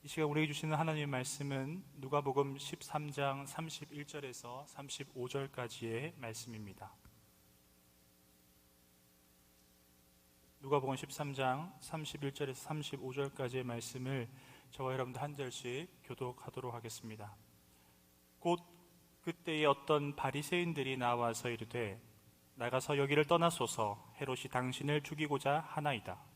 이 시간 우리에게 주시는 하나님의 말씀은 누가복음 13장 31절에서 35절까지의 말씀입니다. 누가복음 13장 31절에서 35절까지의 말씀을 저와 여러분들 한 절씩 교독하도록 하겠습니다. 곧 그때에 어떤 바리새인들이 나와서 이르되 나가서 여기를 떠나소서, 헤롯이 당신을 죽이고자 하나이다.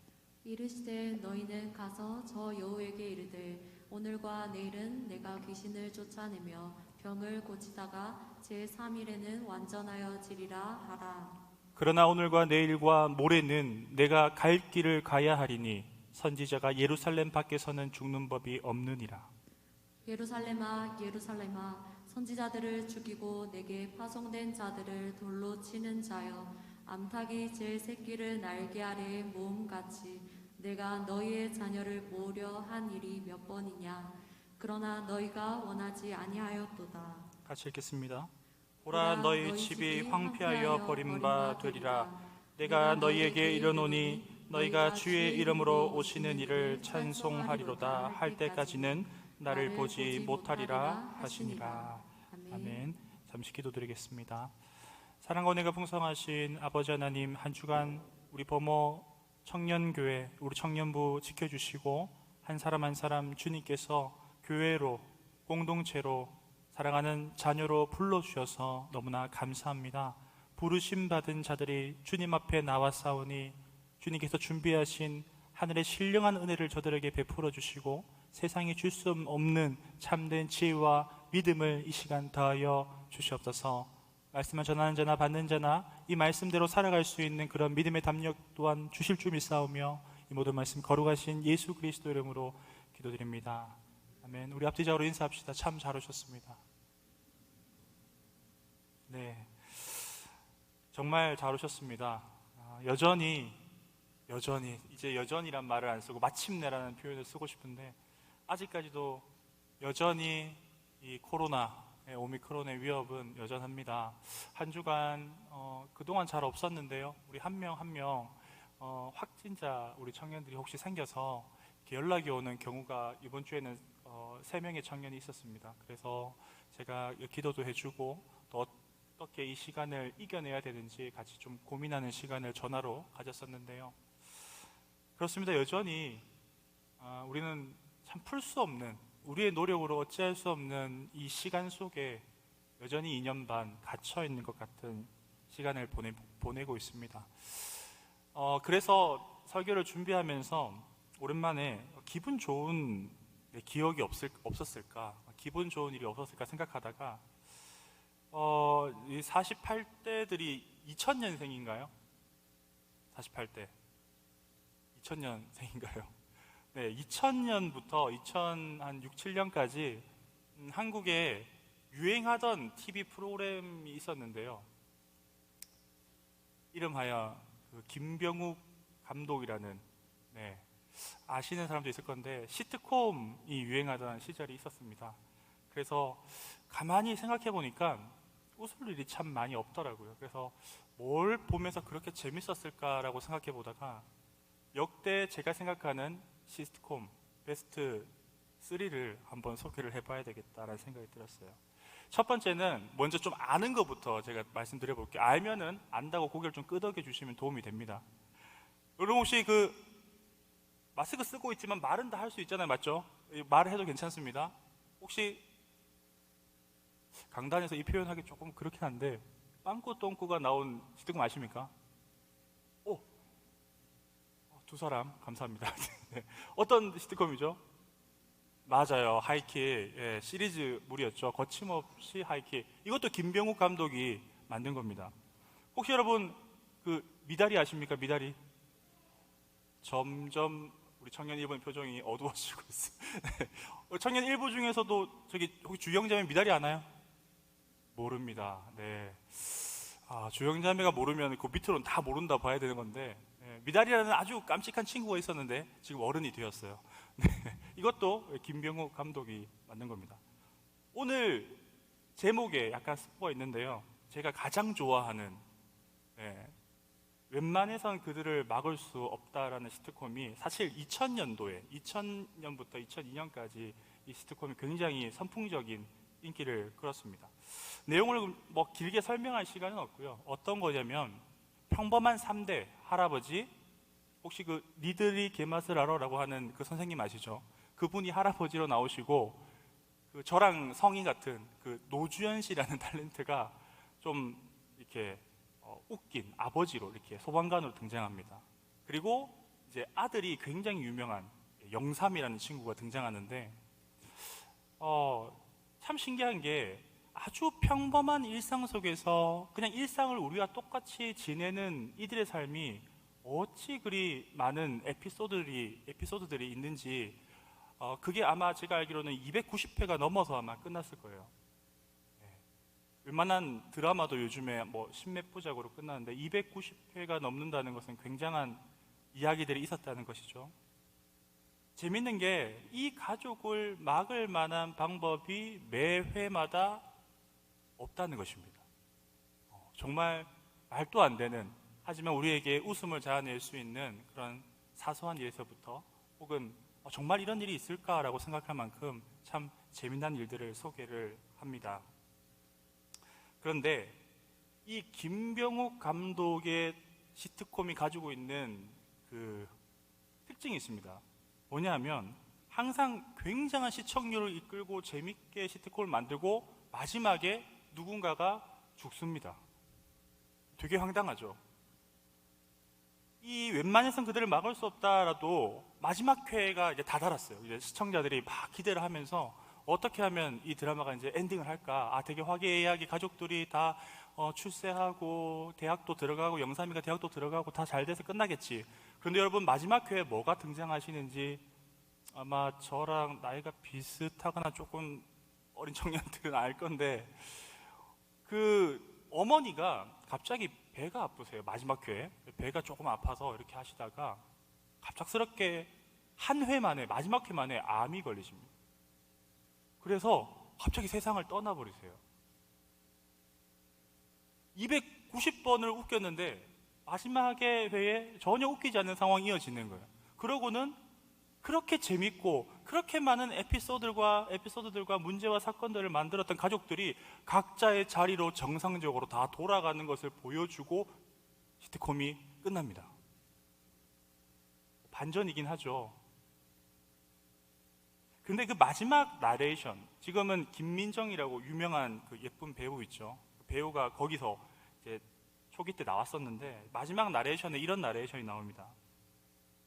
이르시되 너희는 가서 저 여우에게 이르되 오늘과 내일은 내가 귀신을 쫓아내며 병을 고치다가 제3일에는 완전하여 지리라 하라. 그러나 오늘과 내일과 모레는 내가 갈 길을 가야 하리니 선지자가 예루살렘 밖에서는 죽는 법이 없느니라. 예루살렘아 예루살렘아 선지자들을 죽이고 내게 파송된 자들을 돌로 치는 자여, 암탉이 제 새끼를 날개 아래에 모음같이 내가 너희의 자녀를 모으려 한 일이 몇 번이냐. 그러나 너희가 원하지 아니하였도다. 같이 읽겠습니다. 보라, 너희 집이 황폐하여 버린 바 되리라. 내가 너희에게 이르노니 너희가 주의 이름으로 오시는 이를 찬송하리로다 할 때까지는 나를 보지 못하리라 하시니라. 아멘. 잠시 기도드리겠습니다. 사랑과 은혜가 풍성하신 아버지 하나님, 한 주간 우리 범어 청년교회, 우리 청년부 지켜주시고 한 사람 한 사람 주님께서 교회로, 공동체로, 사랑하는 자녀로 불러주셔서 너무나 감사합니다. 부르심 받은 자들이 주님 앞에 나왔사오니 주님께서 준비하신 하늘의 신령한 은혜를 저들에게 베풀어 주시고 세상에 줄 수 없는 참된 지혜와 믿음을 이 시간 더하여 주시옵소서. 말씀을 전하는 자나 받는 자나 이 말씀대로 살아갈 수 있는 그런 믿음의 담력 또한 주실 줄 믿사오며 이 모든 말씀 거룩하신 예수 그리스도 이름으로 기도드립니다. 아멘. 우리 앞뒤자로 인사합시다. 참 잘 오셨습니다. 네, 정말 잘 오셨습니다. 여전히 이제 여전히란 말을 안 쓰고 마침내라는 표현을 쓰고 싶은데 아직까지도 여전히 이 코로나의 오미크론의 위협은 여전합니다. 한 주간 그동안 잘 없었는데요, 우리 한 명 한 명 확진자 우리 청년들이 혹시 생겨서 이렇게 연락이 오는 경우가 이번 주에는 3명의 청년이 있었습니다. 그래서 제가 기도도 해주고 또 어떻게 이 시간을 이겨내야 되는지 같이 좀 고민하는 시간을 전화로 가졌었는데요. 그렇습니다. 여전히 우리는 참 풀 수 없는, 우리의 노력으로 어찌할 수 없는 이 시간 속에 여전히 2년 반 갇혀 있는 것 같은 시간을 보내고 있습니다. 그래서 설교를 준비하면서 오랜만에 기분 좋은 기억이 없었을까, 기분 좋은 일이 없었을까 생각하다가 이 48대들이 2000년생인가요? 48대 2000년생인가요? 네, 2000년부터 2006, 7년까지 한국에 유행하던 TV 프로그램이 있었는데요. 이름하여 김병욱 감독이라는, 네, 아시는 사람도 있을 건데 시트콤이 유행하던 시절이 있었습니다. 그래서 가만히 생각해 보니까 웃을 일이 참 많이 없더라고요. 그래서 뭘 보면서 그렇게 재밌었을까라고 생각해 보다가 역대 제가 생각하는 시트콤 베스트 3를 한번 소개를 해봐야 되겠다라는 생각이 들었어요. 첫 번째는 먼저 좀 아는 것부터 제가 말씀드려 볼게요. 알면은 안다고 고개를 좀 끄덕여 주시면 도움이 됩니다. 여러분 혹시 마스크 쓰고 있지만 말은 다 할 수 있잖아요, 맞죠? 말을 해도 괜찮습니다. 혹시 강단에서 이 표현하기 조금 그렇긴 한데 빵꾸 똥꾸가 나온 시트콤 아십니까? 두 사람 감사합니다. 네. 어떤 시트콤이죠? 맞아요, 하이킥. 예, 시리즈물이었죠. 거침없이 하이킥. 이것도 김병욱 감독이 만든 겁니다. 혹시 여러분 미다리 아십니까? 미다리. 점점 우리 청년 1부의 표정이 어두워지고 있어요. 네. 청년 1부 중에서도 혹시 주영자매 미다리 아나요? 모릅니다. 네. 주영자매가 모르면 그 밑으로는 다 모른다 봐야 되는 건데, 네, 미다리라는 아주 깜찍한 친구가 있었는데 지금 어른이 되었어요. 네, 이것도 김병욱 감독이 만든 겁니다. 오늘 제목에 약간 스포가 있는데요, 제가 가장 좋아하는 웬만해선 그들을 막을 수 없다라는 시트콤이 사실 2000년부터 2002년까지 이 시트콤이 굉장히 선풍적인 인기를 끌었습니다. 내용을 뭐 길게 설명할 시간은 없고요. 어떤 거냐면 평범한 3대 할아버지, 혹시 그 니들이 개맛을 알아라고 하는 그 선생님 아시죠? 그분이 할아버지로 나오시고, 그 저랑 성이 같은 그 노주현 씨라는 탤런트가 좀 이렇게 웃긴 아버지로 이렇게 소방관으로 등장합니다. 그리고 이제 아들이 굉장히 유명한 영삼이라는 친구가 등장하는데, 참 신기한 게 아주 평범한 일상 속에서 그냥 일상을 우리가 똑같이 지내는 이들의 삶이 어찌 그리 많은 에피소드들이 있는지, 그게 아마 제가 알기로는 290회가 넘어서 아마 끝났을 거예요. 웬만한 드라마도 요즘에 뭐 10몇 부작으로 끝나는데 290회가 넘는다는 것은 굉장한 이야기들이 있었다는 것이죠. 재밌는 게 이 가족을 막을 만한 방법이 매 회마다 없다는 것입니다. 정말 말도 안 되는, 하지만 우리에게 웃음을 자아낼 수 있는 그런 사소한 일에서부터, 혹은 정말 이런 일이 있을까라고 생각할 만큼 참 재미난 일들을 소개를 합니다. 그런데 이 김병욱 감독의 시트콤이 가지고 있는 그 특징이 있습니다. 뭐냐면 항상 굉장한 시청률을 이끌고 재밌게 시트콤을 만들고 마지막에 누군가가 죽습니다. 되게 황당하죠. 이 웬만해선 그들을 막을 수 없다라도 마지막 회가 이제 다 달았어요. 이제 시청자들이 막 기대를 하면서 어떻게 하면 이 드라마가 이제 엔딩을 할까? 되게 화기애애하게 가족들이 다 출세하고 대학도 들어가고 영삼이가 대학도 들어가고 다 잘 돼서 끝나겠지. 그런데 여러분, 마지막 회에 뭐가 등장하시는지 아마 저랑 나이가 비슷하거나 조금 어린 청년들은 알 건데, 그 어머니가 갑자기 배가 아프세요. 마지막 회에 배가 조금 아파서 이렇게 하시다가 갑작스럽게 한 회 만에, 마지막 회 만에 암이 걸리십니다. 그래서 갑자기 세상을 떠나버리세요. 290번을 웃겼는데 마지막에 회에 전혀 웃기지 않는 상황이 이어지는 거예요. 그러고는 그렇게 재밌고 그렇게 많은 에피소드들과 문제와 사건들을 만들었던 가족들이 각자의 자리로 정상적으로 다 돌아가는 것을 보여주고 시트콤이 끝납니다. 반전이긴 하죠. 근데 그 마지막 나레이션, 지금은 김민정이라고 유명한 그 예쁜 배우 있죠. 그 배우가 거기서 이제 초기 때 나왔었는데, 마지막 나레이션에 이런 나레이션이 나옵니다.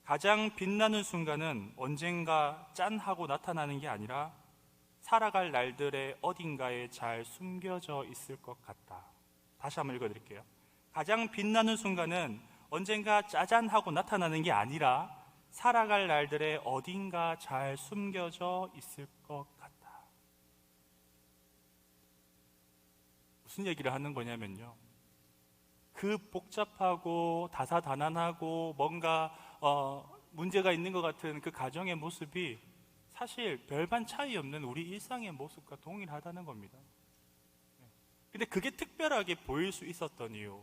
가장 빛나는 순간은 언젠가 짠 하고 나타나는 게 아니라 살아갈 날들의 어딘가에 잘 숨겨져 있을 것 같다. 다시 한번 읽어드릴게요. 가장 빛나는 순간은 언젠가 짜잔 하고 나타나는 게 아니라 살아갈 날들의 어딘가 잘 숨겨져 있을 것 같다. 무슨 얘기를 하는 거냐면요, 그 복잡하고 다사다난하고 뭔가 문제가 있는 것 같은 그 가정의 모습이 사실 별반 차이 없는 우리 일상의 모습과 동일하다는 겁니다. 근데 그게 특별하게 보일 수 있었던 이유,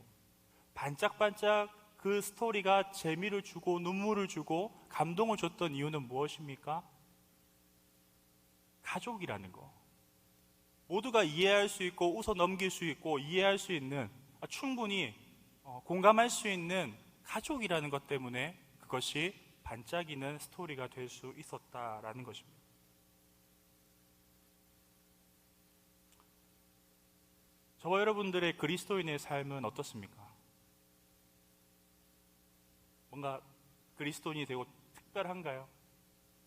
반짝반짝 그 스토리가 재미를 주고 눈물을 주고 감동을 줬던 이유는 무엇입니까? 가족이라는 거. 모두가 이해할 수 있고 웃어 넘길 수 있고 이해할 수 있는, 충분히 공감할 수 있는 가족이라는 것 때문에 그것이 반짝이는 스토리가 될 수 있었다라는 것입니다. 저와 여러분들의 그리스도인의 삶은 어떻습니까? 뭔가 그리스도인이 되고 특별한가요?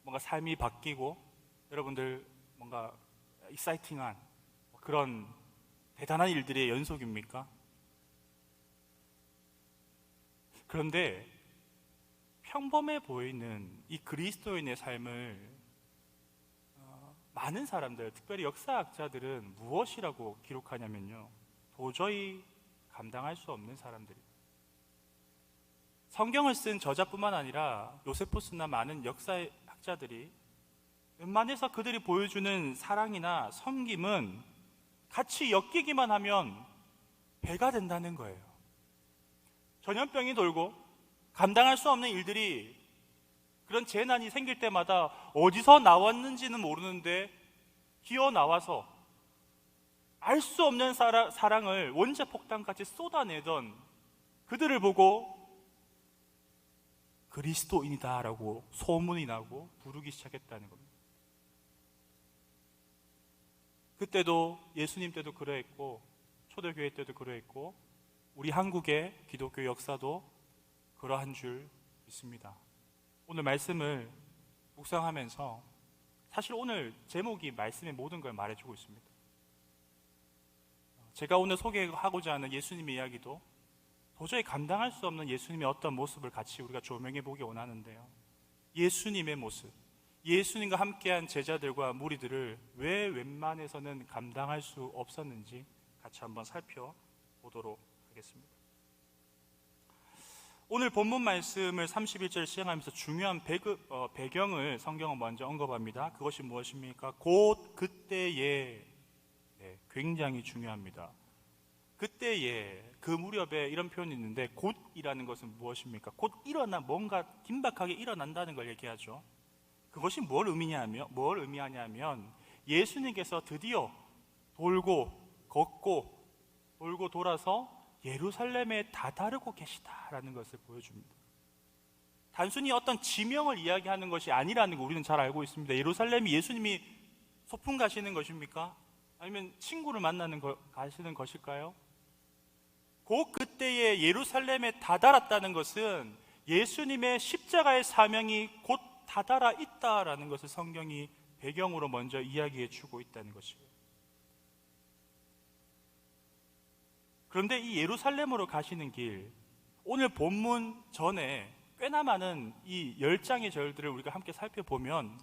뭔가 삶이 바뀌고 여러분들 뭔가 익사이팅한 그런 대단한 일들의 연속입니까? 그런데 평범해 보이는 이 그리스도인의 삶을 많은 사람들, 특별히 역사학자들은 무엇이라고 기록하냐면요, 도저히 감당할 수 없는 사람들입니다. 성경을 쓴 저자뿐만 아니라 요세푸스나 많은 역사학자들이 웬만해서 그들이 보여주는 사랑이나 섬김은 같이 엮이기만 하면 배가 된다는 거예요. 전염병이 돌고 감당할 수 없는 일들이, 그런 재난이 생길 때마다 어디서 나왔는지는 모르는데 기어 나와서 알 수 없는 사랑을 원자폭탄같이 쏟아내던 그들을 보고 그리스도인이다라고 소문이 나고 부르기 시작했다는 겁니다. 그때도 예수님 때도 그러했고 초대교회 때도 그러했고 우리 한국의 기독교 역사도 그러한 줄 믿습니다. 오늘 말씀을 묵상하면서 사실 오늘 제목이 말씀의 모든 걸 말해주고 있습니다. 제가 오늘 소개하고자 하는 예수님의 이야기도 도저히 감당할 수 없는 예수님의 어떤 모습을 같이 우리가 조명해 보기 원하는데요, 예수님의 모습, 예수님과 함께한 제자들과 무리들을 왜 웬만해서는 감당할 수 없었는지 같이 한번 살펴보도록 하겠습니다. 오늘 본문 말씀을 31절 시행하면서 중요한 배경을 성경은 먼저 언급합니다. 그것이 무엇입니까? 곧 그때에, 굉장히 중요합니다. 그때에, 그 무렵에 이런 표현이 있는데 곧이라는 것은 무엇입니까? 곧 뭔가 긴박하게 일어난다는 걸 얘기하죠. 그것이 뭘 의미하냐면 예수님께서 드디어 걷고 돌고 돌아서 예루살렘에 다다르고 계시다라는 것을 보여줍니다. 단순히 어떤 지명을 이야기하는 것이 아니라는 거 우리는 잘 알고 있습니다. 예루살렘이 예수님이 소풍 가시는 것입니까? 아니면 친구를 가시는 것일까요? 곧 그때에 예루살렘에 다다랐다는 것은 예수님의 십자가의 사명이 곧 다다라 있다라는 것을 성경이 배경으로 먼저 이야기해 주고 있다는 것이에요. 그런데 이 예루살렘으로 가시는 길, 오늘 본문 전에 꽤나 많은 이 10장의 절들을 우리가 함께 살펴보면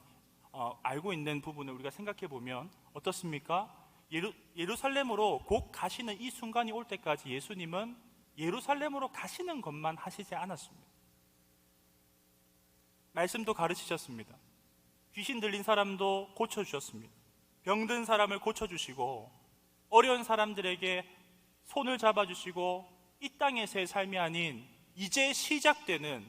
알고 있는 부분을 우리가 생각해 보면 어떻습니까? 예루살렘으로 곧 가시는 이 순간이 올 때까지 예수님은 예루살렘으로 가시는 것만 하시지 않았습니다. 말씀도 가르치셨습니다. 귀신 들린 사람도 고쳐주셨습니다. 병든 사람을 고쳐주시고 어려운 사람들에게 손을 잡아주시고 이 땅에서의 삶이 아닌 이제 시작되는,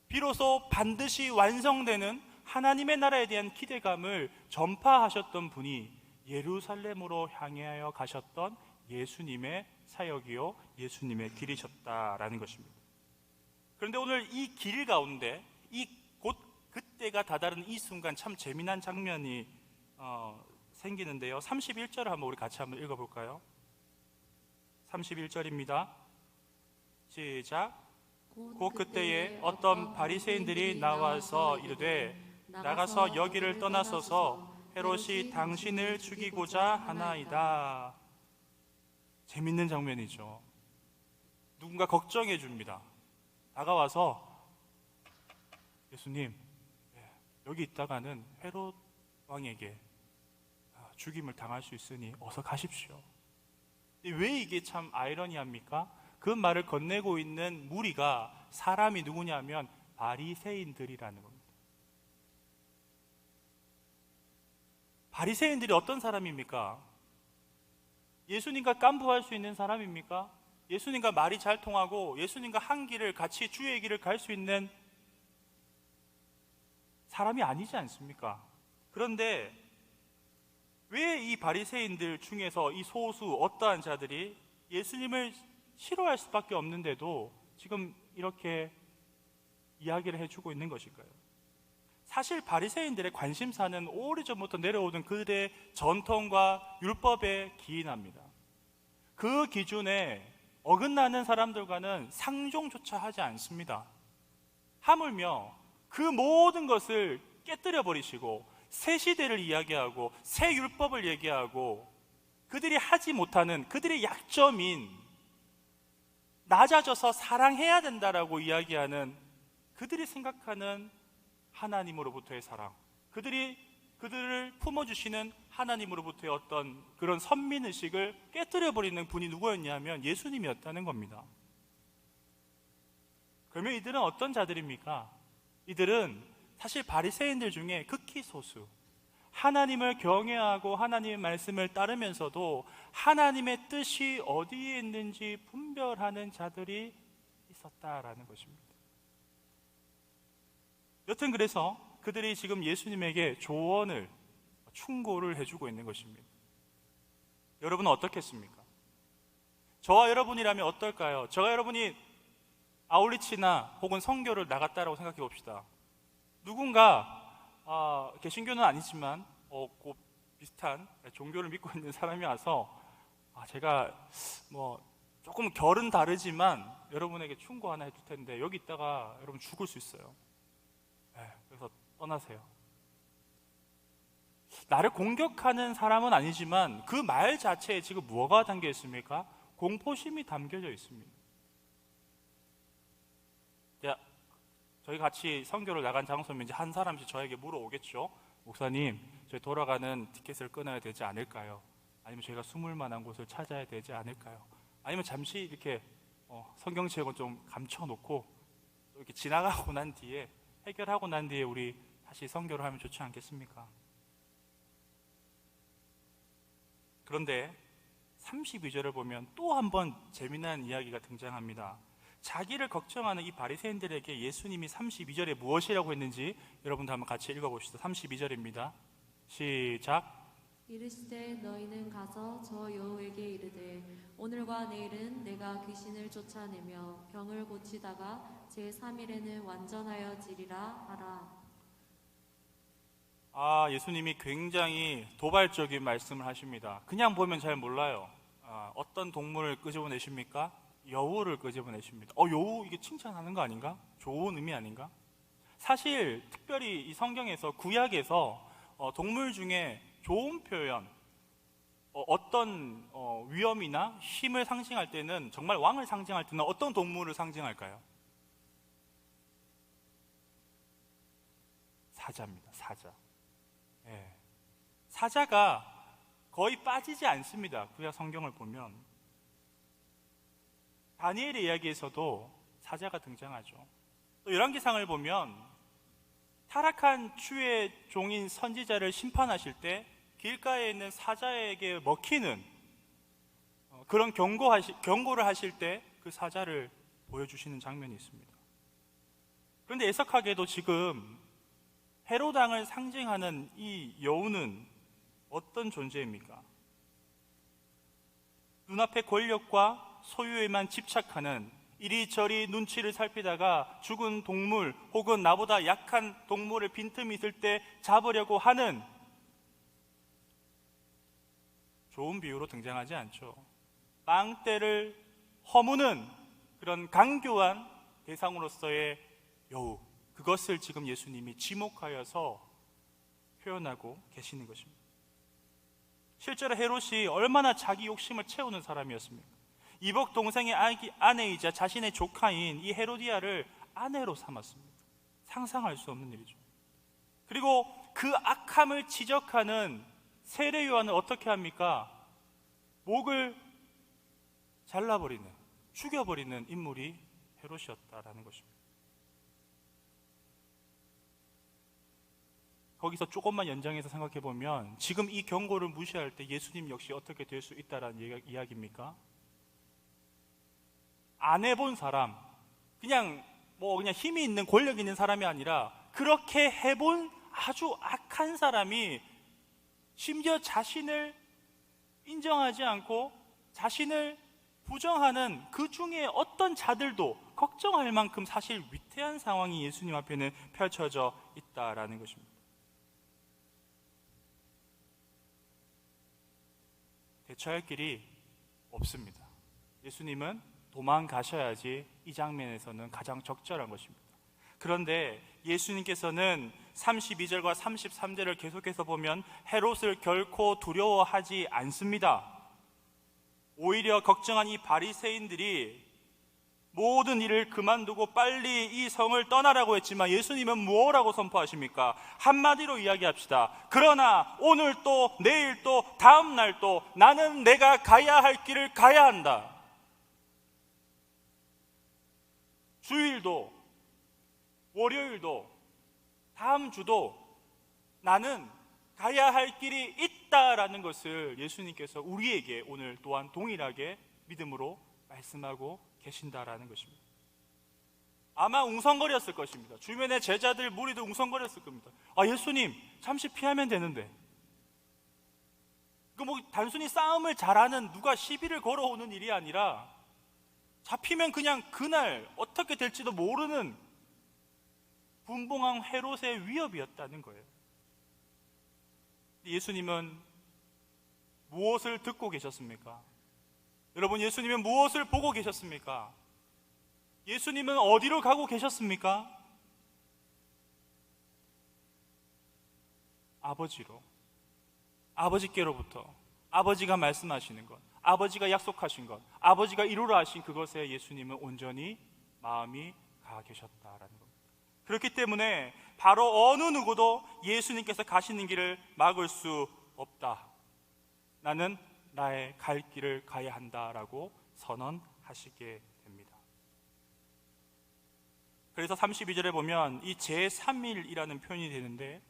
비로소 반드시 완성되는 하나님의 나라에 대한 기대감을 전파하셨던 분이 예루살렘으로 향하여 가셨던 예수님의 사역이요 예수님의 길이셨다라는 것입니다. 그런데 오늘 이 길 가운데 이 곧 그때가 다다른 이 순간 참 재미난 장면이 생기는데요, 31절을 한번 우리 같이 한번 읽어볼까요? 31절입니다. 시작. 곧 그때에 어떤 바리새인들이 나와서 이르되 나가서 여기를 떠나소서 헤롯이 당신을 죽이고자 하나이다. 재밌는 장면이죠. 누군가 걱정해 줍니다. 다가와서 예수님, 여기 있다가는 헤롯 왕에게 죽임을 당할 수 있으니 어서 가십시오. 왜 이게 참 아이러니합니까? 그 말을 건네고 있는 무리가 사람이 누구냐면 바리새인들이라는 겁니다. 바리새인들이 어떤 사람입니까? 예수님과 깐부할 수 있는 사람입니까? 예수님과 말이 잘 통하고 예수님과 한 길을 같이 주의 길을 갈 수 있는 사람이 아니지 않습니까? 그런데 왜 이 바리새인들 중에서 이 소수 어떠한 자들이 예수님을 싫어할 수밖에 없는데도 지금 이렇게 이야기를 해주고 있는 것일까요? 사실 바리새인들의 관심사는 오래전부터 내려오던 그들의 전통과 율법에 기인합니다. 그 기준에 어긋나는 사람들과는 상종조차 하지 않습니다. 하물며 그 모든 것을 깨뜨려 버리시고 새 시대를 이야기하고 새 율법을 얘기하고 그들이 하지 못하는 그들의 약점인 낮아져서 사랑해야 된다라고 이야기하는 그들이 생각하는 하나님으로부터의 사랑, 그들을 품어주시는 하나님으로부터의 어떤 그런 선민의식을 깨뜨려버리는 분이 누구였냐면 예수님이었다는 겁니다. 그러면 이들은 어떤 자들입니까? 이들은 사실 바리새인들 중에 극히 소수, 하나님을 경외하고 하나님의 말씀을 따르면서도 하나님의 뜻이 어디에 있는지 분별하는 자들이 있었다라는 것입니다. 여튼 그래서 그들이 지금 예수님에게 조언을, 충고를 해주고 있는 것입니다. 여러분은 어떻겠습니까? 저와 여러분이라면 어떨까요? 저와 여러분이 아울리치나 혹은 선교를 나갔다라고 생각해 봅시다. 누군가 개신교는 아니지만 곧 비슷한 종교를 믿고 있는 사람이 와서 제가 조금 결은 다르지만 여러분에게 충고 하나 해줄 텐데 여기 있다가 여러분 죽을 수 있어요. 그래서 떠나세요. 나를 공격하는 사람은 아니지만 그 말 자체에 지금 뭐가 담겨 있습니까? 공포심이 담겨져 있습니다. 저희 같이 선교를 나간 장소면 이제 한 사람씩 저에게 물어오겠죠. 목사님, 저희 돌아가는 티켓을 끊어야 되지 않을까요? 아니면 저희가 숨을 만한 곳을 찾아야 되지 않을까요? 아니면 잠시 이렇게 성경책을 좀 감춰놓고 이렇게 지나가고 난 뒤에, 해결하고 난 뒤에 우리 다시 선교를 하면 좋지 않겠습니까? 그런데 32절을 보면 또 한 번 재미난 이야기가 등장합니다. 자기를 걱정하는 이 바리새인들에게 예수님이 32절에 무엇이라고 했는지 여러분도 한번 같이 읽어봅시다. 32절입니다. 시작. 이르시되 너희는 가서 저 여우에게 이르되 오늘과 내일은 내가 귀신을 쫓아내며 병을 고치다가 제3일에는 완전하여 지리라 하라. 예수님이 굉장히 도발적인 말씀을 하십니다. 그냥 보면 잘 몰라요. 어떤 동물을 끄집어내십니까? 여우를 끄집어내십니다. 여우 이게 칭찬하는 거 아닌가? 좋은 의미 아닌가? 사실 특별히 이 성경에서, 구약에서 동물 중에 좋은 표현, 어떤 위엄이나 힘을 상징할 때는, 정말 왕을 상징할 때는 어떤 동물을 상징할까요? 사자입니다. 사자. 사자가 거의 빠지지 않습니다. 구약 성경을 보면. 다니엘의 이야기에서도 사자가 등장하죠. 또 열왕기상을 보면 타락한 주의 종인 선지자를 심판하실 때 길가에 있는 사자에게 먹히는 그런 경고를 하실 때 그 사자를 보여주시는 장면이 있습니다. 그런데 애석하게도 지금 헤롯 왕을 상징하는 이 여우는 어떤 존재입니까? 눈앞의 권력과 소유에만 집착하는, 이리저리 눈치를 살피다가 죽은 동물 혹은 나보다 약한 동물을 빈틈이 있을 때 잡으려고 하는, 좋은 비유로 등장하지 않죠. 빵대를 허무는 그런 강교한 대상으로서의 여우, 그것을 지금 예수님이 지목하여서 표현하고 계시는 것입니다. 실제로 헤롯이 얼마나 자기 욕심을 채우는 사람이었습니까? 이복 동생의 아내이자 자신의 조카인 이 헤로디아를 아내로 삼았습니다. 상상할 수 없는 일이죠. 그리고 그 악함을 지적하는 세례 요한은 어떻게 합니까? 목을 잘라버리는, 죽여버리는 인물이 헤롯이었다라는 것입니다. 거기서 조금만 연장해서 생각해 보면 지금 이 경고를 무시할 때 예수님 역시 어떻게 될 수 있다라는 이야기입니까? 안 해본 사람, 그냥 힘이 있는, 권력 있는 사람이 아니라 그렇게 해본 아주 악한 사람이 심지어 자신을 인정하지 않고 자신을 부정하는 그 중에 어떤 자들도 걱정할 만큼 사실 위태한 상황이 예수님 앞에는 펼쳐져 있다라는 것입니다. 대처할 길이 없습니다. 예수님은 도망가셔야지 이 장면에서는 가장 적절한 것입니다. 그런데 예수님께서는 32절과 33절을 계속해서 보면 헤롯을 결코 두려워하지 않습니다. 오히려 걱정한 이 바리새인들이 모든 일을 그만두고 빨리 이 성을 떠나라고 했지만 예수님은 뭐라고 선포하십니까? 한마디로 이야기합시다. 그러나 오늘 또 내일 또 다음 날 또 나는 내가 가야 할 길을 가야 한다. 주일도 월요일도 다음 주도 나는 가야 할 길이 있다라는 것을 예수님께서 우리에게 오늘 또한 동일하게 믿음으로 말씀하고 계신다라는 것입니다. 아마 웅성거렸을 것입니다. 주변의 제자들 무리도 웅성거렸을 겁니다. 아, 예수님 잠시 피하면 되는데. 그 뭐 단순히 싸움을 잘하는 누가 시비를 걸어오는 일이 아니라 잡히면 그냥 그날 어떻게 될지도 모르는 분봉한 헤롯의 위협이었다는 거예요. 예수님은 무엇을 듣고 계셨습니까? 여러분, 예수님은 무엇을 보고 계셨습니까? 예수님은 어디로 가고 계셨습니까? 아버지로, 아버지께로부터 아버지가 말씀하시는 것, 아버지가 약속하신 것, 아버지가 이루라 하신 그것에 예수님은 온전히 마음이 가 계셨다라는 겁니다. 그렇기 때문에 바로 어느 누구도 예수님께서 가시는 길을 막을 수 없다. 나는 나의 갈 길을 가야 한다라고 선언하시게 됩니다. 그래서 32절에 보면 이 제3일이라는 표현이 되는데,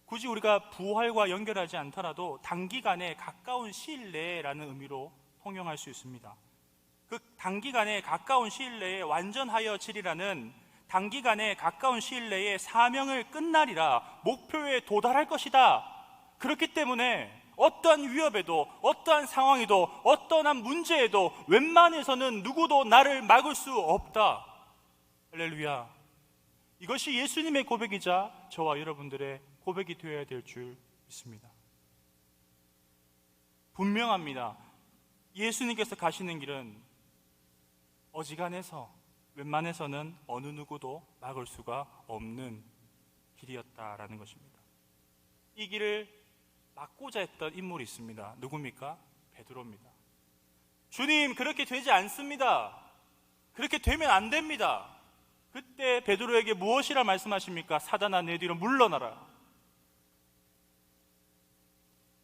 굳이 우리가 부활과 연결하지 않더라도 단기간에 가까운 시일 내라는 의미로 통용할 수 있습니다. 그 단기간에 가까운 시일 내에 완전하여 지리라는, 단기간에 가까운 시일 내에 사명을 끝나리라, 목표에 도달할 것이다. 그렇기 때문에 어떠한 위협에도, 어떠한 상황에도, 어떠한 문제에도 웬만해서는 누구도 나를 막을 수 없다. 할렐루야. 이것이 예수님의 고백이자 저와 여러분들의 고백이 되어야 될 줄 믿습니다. 분명합니다. 예수님께서 가시는 길은 어지간해서 웬만해서는 어느 누구도 막을 수가 없는 길이었다라는 것입니다. 이 길을 막고자 했던 인물이 있습니다. 누굽니까? 베드로입니다. 주님, 그렇게 되지 않습니다. 그렇게 되면 안 됩니다. 그때 베드로에게 무엇이라 말씀하십니까? 사단아, 내 뒤로 물러나라.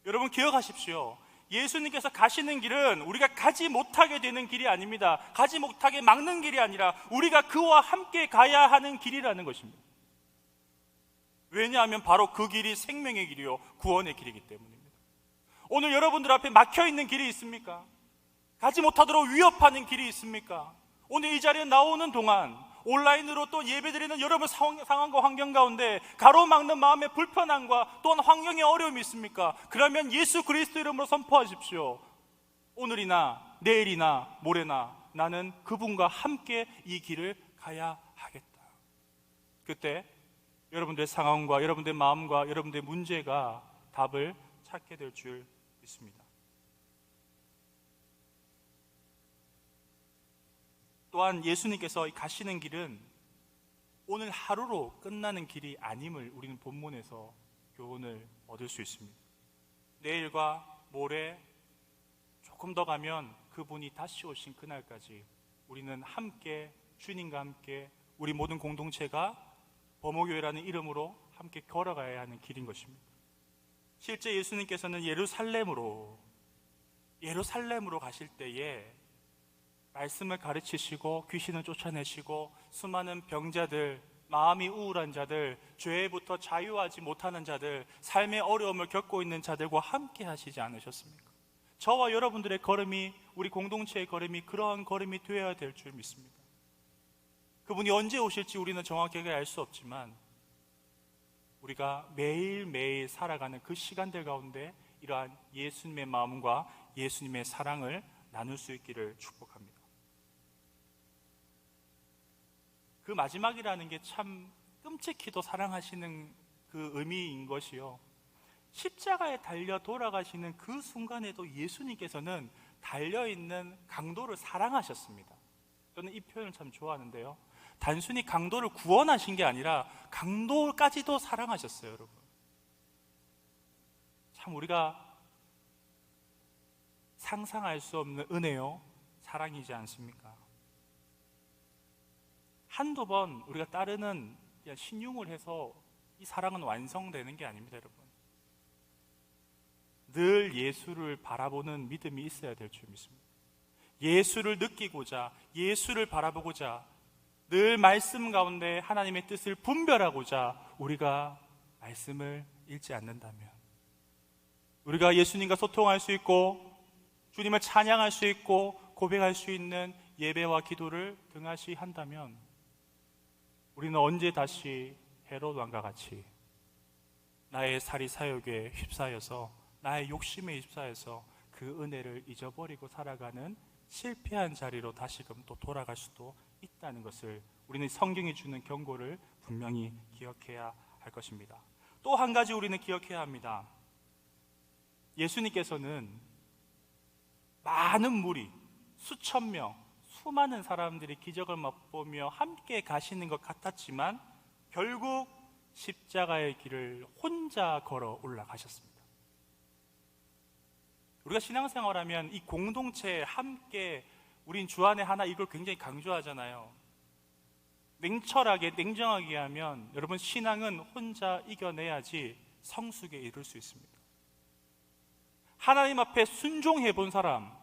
여러분, 기억하십시오. 예수님께서 가시는 길은 우리가 가지 못하게 되는 길이 아닙니다. 가지 못하게 막는 길이 아니라 우리가 그와 함께 가야 하는 길이라는 것입니다. 왜냐하면 바로 그 길이 생명의 길이요 구원의 길이기 때문입니다. 오늘 여러분들 앞에 막혀있는 길이 있습니까? 가지 못하도록 위협하는 길이 있습니까? 오늘 이 자리에 나오는 동안 온라인으로 또 예배드리는 여러분 상황과 환경 가운데 가로막는 마음의 불편함과 또한 환경의 어려움이 있습니까? 그러면 예수 그리스도 이름으로 선포하십시오. 오늘이나 내일이나 모레나 나는 그분과 함께 이 길을 가야 하겠다. 그때 여러분들의 상황과 여러분들의 마음과 여러분들의 문제가 답을 찾게 될 줄 믿습니다. 또한 예수님께서 가시는 길은 오늘 하루로 끝나는 길이 아님을 우리는 본문에서 교훈을 얻을 수 있습니다. 내일과 모레 조금 더 가면 그분이 다시 오신 그날까지 우리는 함께, 주님과 함께 우리 모든 공동체가 범호교회라는 이름으로 함께 걸어가야 하는 길인 것입니다. 실제 예수님께서는 예루살렘으로 가실 때에 말씀을 가르치시고 귀신을 쫓아내시고 수많은 병자들, 마음이 우울한 자들, 죄부터 자유하지 못하는 자들, 삶의 어려움을 겪고 있는 자들과 함께 하시지 않으셨습니까? 저와 여러분들의 걸음이, 우리 공동체의 걸음이 그러한 걸음이 되어야 될 줄 믿습니다. 그분이 언제 오실지 우리는 정확하게 알 수 없지만 우리가 매일매일 살아가는 그 시간들 가운데 이러한 예수님의 마음과 예수님의 사랑을 나눌 수 있기를 축복합니다. 그 마지막이라는 게 참 끔찍히도 사랑하시는 그 의미인 것이요, 십자가에 달려 돌아가시는 그 순간에도 예수님께서는 달려있는 강도를 사랑하셨습니다. 저는 이 표현을 참 좋아하는데요, 단순히 강도를 구원하신 게 아니라 강도까지도 사랑하셨어요. 여러분, 참 우리가 상상할 수 없는 은혜요 사랑이지 않습니까? 한두 번 우리가 따르는 신용을 해서 이 사랑은 완성되는 게 아닙니다. 여러분, 늘 예수를 바라보는 믿음이 있어야 될 줄 믿습니다. 예수를 느끼고자, 예수를 바라보고자, 늘 말씀 가운데 하나님의 뜻을 분별하고자 우리가 말씀을 읽지 않는다면, 우리가 예수님과 소통할 수 있고 주님을 찬양할 수 있고 고백할 수 있는 예배와 기도를 등하시 한다면 우리는 언제 다시 헤롯 왕과 같이 나의 사리 사욕에 휩싸여서 나의 욕심에 휩싸여서 그 은혜를 잊어버리고 살아가는 실패한 자리로 다시금 또 돌아갈 수도 있다는 것을 우리는 성경이 주는 경고를 분명히 기억해야 할 것입니다. 또 한 가지 우리는 기억해야 합니다. 예수님께서는 많은 무리, 수천 명, 수많은 사람들이 기적을 맛보며 함께 가시는 것 같았지만 결국 십자가의 길을 혼자 걸어 올라가셨습니다. 우리가 신앙생활하면 이 공동체에 함께 우린 주 안에 하나, 이걸 굉장히 강조하잖아요. 냉철하게 냉정하게 하면 여러분, 신앙은 혼자 이겨내야지 성숙에 이를 수 있습니다. 하나님 앞에 순종해 본 사람,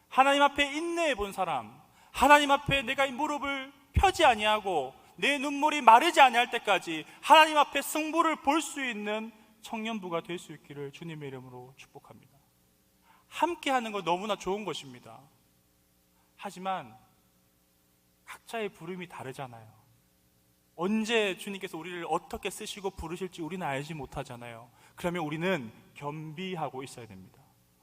하나님 앞에 인내해 본 사람, 하나님 앞에 내가 이 무릎을 펴지 아니하고 내 눈물이 마르지 아니할 때까지 하나님 앞에 승부를 볼 수 있는 청년부가 될 수 있기를 주님의 이름으로 축복합니다. 함께 하는 거 너무나 좋은 것입니다. 하지만 각자의 부름이 다르잖아요. 언제 주님께서 우리를 어떻게 쓰시고 부르실지 우리는 알지 못하잖아요. 그러면 우리는 겸비하고 있어야 됩니다.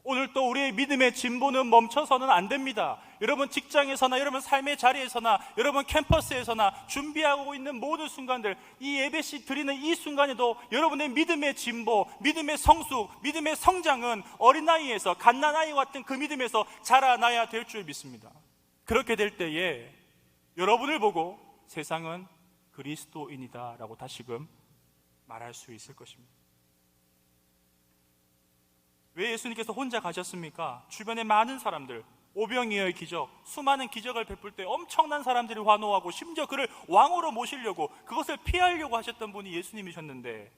오늘 또 우리의 믿음의 진보는 멈춰서는 안 됩니다. 여러분 직장에서나 여러분 삶의 자리에서나 여러분 캠퍼스에서나 준비하고 있는 모든 순간들, 이 예배식 드리는 이 순간에도 여러분의 믿음의 진보, 믿음의 성숙, 믿음의 성장은 어린아이에서, 갓난아이 같은 그 믿음에서 자라나야 될 줄 믿습니다. 그렇게 될 때에 여러분을 보고 세상은 그리스도인이다 라고 다시금 말할 수 있을 것입니다. 왜 예수님께서 혼자 가셨습니까? 주변에 많은 사람들, 오병이어의 기적, 수많은 기적을 베풀 때 엄청난 사람들이 환호하고 심지어 그를 왕으로 모시려고, 그것을 피하려고 하셨던 분이 예수님이셨는데,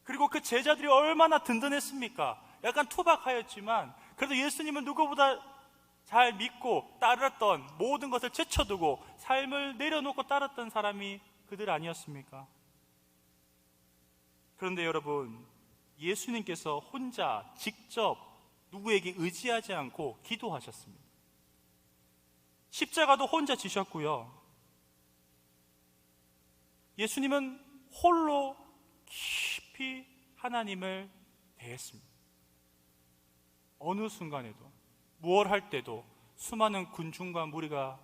그리고 그 제자들이 얼마나 든든했습니까? 약간 투박하였지만 그래도 예수님은 누구보다 잘 믿고 따랐던, 모든 것을 제쳐두고 삶을 내려놓고 따랐던 사람이 그들 아니었습니까? 그런데 여러분, 예수님께서 혼자 직접 누구에게 의지하지 않고 기도하셨습니다. 십자가도 혼자 지셨고요. 예수님은 홀로 깊이 하나님을 대했습니다. 어느 순간에도, 무엇 할 때도, 수많은 군중과 무리가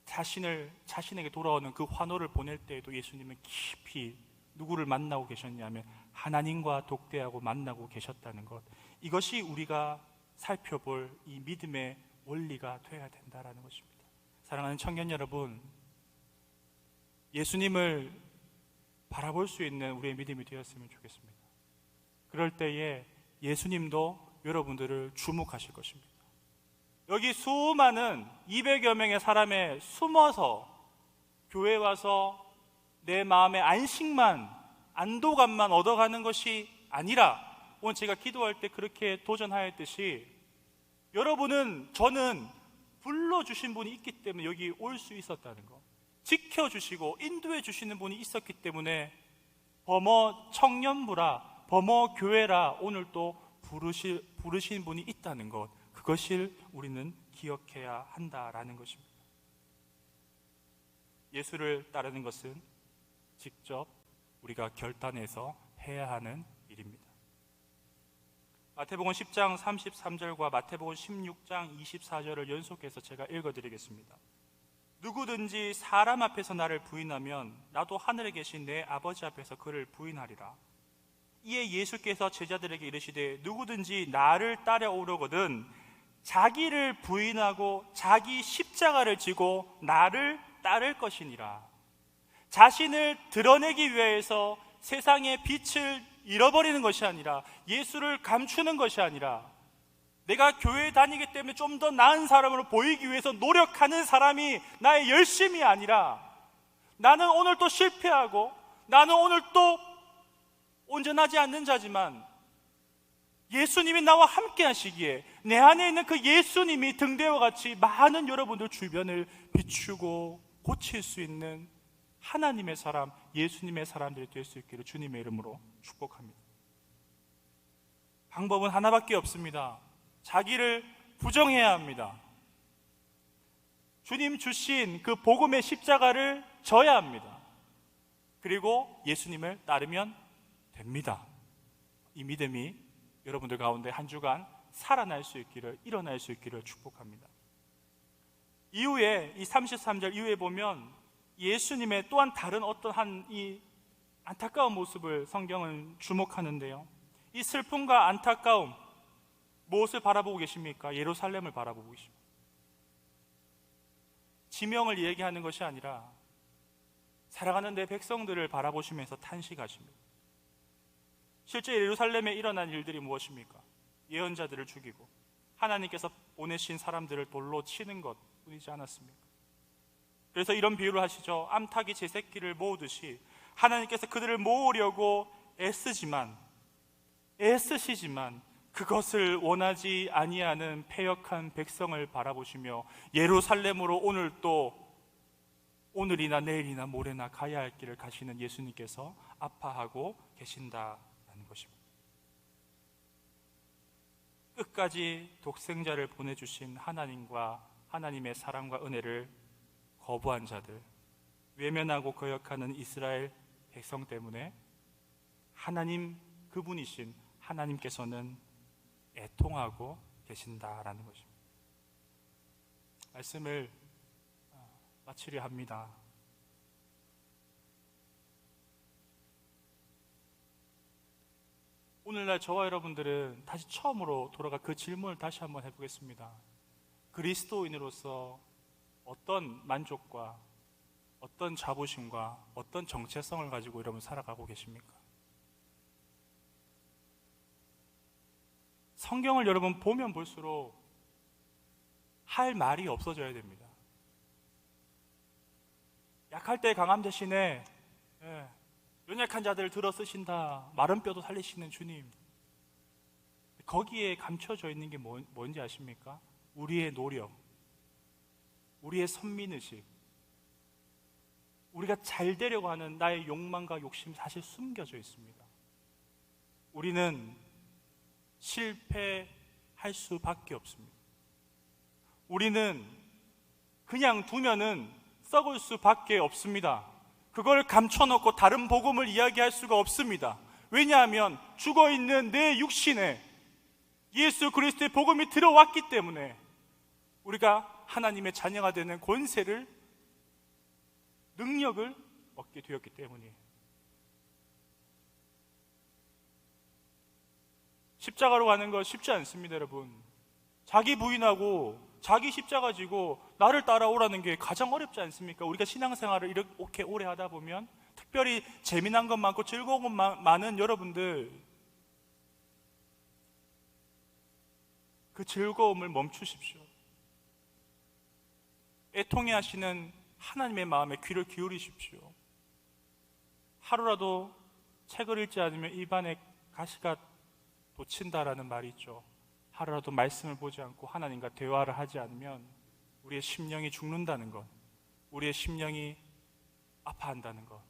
자신에게 돌아오는 그 환호를 보낼 때에도 예수님은 깊이 누구를 만나고 계셨냐면 하나님과 독대하고 만나고 계셨다는 것, 이것이 우리가 살펴볼 이 믿음의 원리가 되어야 된다는 것입니다. 사랑하는 청년 여러분, 예수님을 바라볼 수 있는 우리의 믿음이 되었으면 좋겠습니다. 그럴 때에 예수님도 여러분들을 주목하실 것입니다. 여기 수많은 200여 명의 사람에 숨어서 교회에 와서 내 마음의 안식만, 안도감만 얻어가는 것이 아니라, 오늘 제가 기도할 때 그렇게 도전하였듯이 여러분은, 저는 불러주신 분이 있기 때문에 여기 올 수 있었다는 것, 지켜주시고 인도해 주시는 분이 있었기 때문에 범어 청년부라, 범어 교회라 오늘 또 부르신 분이 있다는 것, 그것을 우리는 기억해야 한다라는 것입니다. 예수를 따르는 것은 직접 우리가 결단해서 해야 하는 일입니다. 마태복음 10장 33절과 마태복음 16장 24절을 연속해서 제가 읽어드리겠습니다. 누구든지 사람 앞에서 나를 부인하면 나도 하늘에 계신 내 아버지 앞에서 그를 부인하리라. 이에 예수께서 제자들에게 이르시되 누구든지 나를 따라오려거든 자기를 부인하고 자기 십자가를 지고 나를 따를 것이니라. 자신을 드러내기 위해서 세상의 빛을 잃어버리는 것이 아니라, 예수를 감추는 것이 아니라, 내가 교회에 다니기 때문에 좀 더 나은 사람으로 보이기 위해서 노력하는 사람이 나의 열심이 아니라, 나는 오늘 또 실패하고 나는 오늘 또 온전하지 않는 자지만 예수님이 나와 함께 하시기에 내 안에 있는 그 예수님이 등대와 같이 많은 여러분들 주변을 비추고 고칠 수 있는 하나님의 사람, 예수님의 사람들이 될 수 있기를 주님의 이름으로 축복합니다. 방법은 하나밖에 없습니다. 자기를 부정해야 합니다. 주님 주신 그 복음의 십자가를 져야 합니다. 그리고 예수님을 따르면 됩니다. 이 믿음이 여러분들 가운데 한 주간 살아날 수 있기를, 일어날 수 있기를 축복합니다. 이후에 이 33절 이후에 보면 예수님의 또한 다른 어떠한 이 안타까운 모습을 성경은 주목하는데요. 이 슬픔과 안타까움, 무엇을 바라보고 계십니까? 예루살렘을 바라보고 계십니다. 지명을 이야기하는 것이 아니라 살아가는 내 백성들을 바라보시면서 탄식하십니다. 실제 예루살렘에 일어난 일들이 무엇입니까? 예언자들을 죽이고 하나님께서 보내신 사람들을 돌로 치는 것 뿐이지 않았습니까? 그래서 이런 비유를 하시죠. 암탉이 제 새끼를 모으듯이 하나님께서 그들을 모으려고 애쓰시지만 그것을 원하지 아니하는 패역한 백성을 바라보시며 예루살렘으로 오늘이나 내일이나 모레나 가야 할 길을 가시는 예수님께서 아파하고 계신다는 것입니다. 끝까지 독생자를 보내주신 하나님과 하나님의 사랑과 은혜를 거부한 자들, 외면하고 거역하는 이스라엘 백성 때문에 하나님, 그분이신 하나님께서는 애통하고 계신다라는 것입니다. 말씀을 마치려 합니다. 오늘날 저와 여러분들은 다시 처음으로 돌아가 그 질문을 다시 한번 해보겠습니다. 그리스도인으로서 어떤 만족과 어떤 자부심과 어떤 정체성을 가지고 여러분 살아가고 계십니까? 성경을 여러분 보면 볼수록 할 말이 없어져야 됩니다. 약할 때 강함 대신에 연약한 자들을 들어 쓰신다, 마른 뼈도 살리시는 주님, 거기에 감춰져 있는 게 뭔지 아십니까? 우리의 노력, 우리의 선민의식, 우리가 잘 되려고 하는 나의 욕망과 욕심이 사실 숨겨져 있습니다. 우리는 실패할 수밖에 없습니다. 우리는 그냥 두면은 썩을 수밖에 없습니다. 그걸 감춰놓고 다른 복음을 이야기할 수가 없습니다. 왜냐하면 죽어있는 내 육신에 예수 그리스도의 복음이 들어왔기 때문에 우리가 하나님의 자녀가 되는 권세를, 능력을 얻게 되었기 때문이에요. 십자가로 가는 거 쉽지 않습니다, 여러분. 자기 부인하고 자기 십자가 지고 나를 따라오라는 게 가장 어렵지 않습니까? 우리가 신앙생활을 이렇게 오래 하다 보면, 특별히 재미난 것 많고 즐거운 것 많은 여러분들, 그 즐거움을 멈추십시오. 애통해 하시는 하나님의 마음에 귀를 기울이십시오. 하루라도 책을 읽지 않으면 입안에 가시가 돋친다라는 말이 있죠. 하루라도 말씀을 보지 않고 하나님과 대화를 하지 않으면 우리의 심령이 죽는다는 것, 우리의 심령이 아파한다는 것,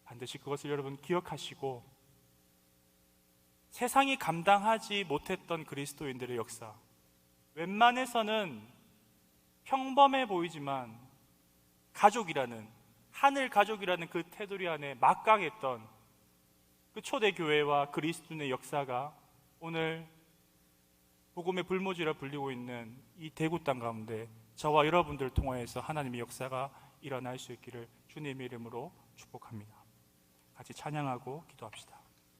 반드시 그것을 여러분 기억하시고, 세상이 감당하지 못했던 그리스도인들의 역사, 웬만해서는 평범해 보이지만 가족이라는, 하늘 가족이라는 그 테두리 안에 막강했던 그 초대교회와 그리스도인의 역사가 오늘 복음의 불모지라 불리고 있는 이 대구 땅 가운데 저와 여러분들을 통하여서 하나님의 역사가 일어날 수 있기를 주님의 이름으로 축복합니다. 같이 찬양하고 기도합시다.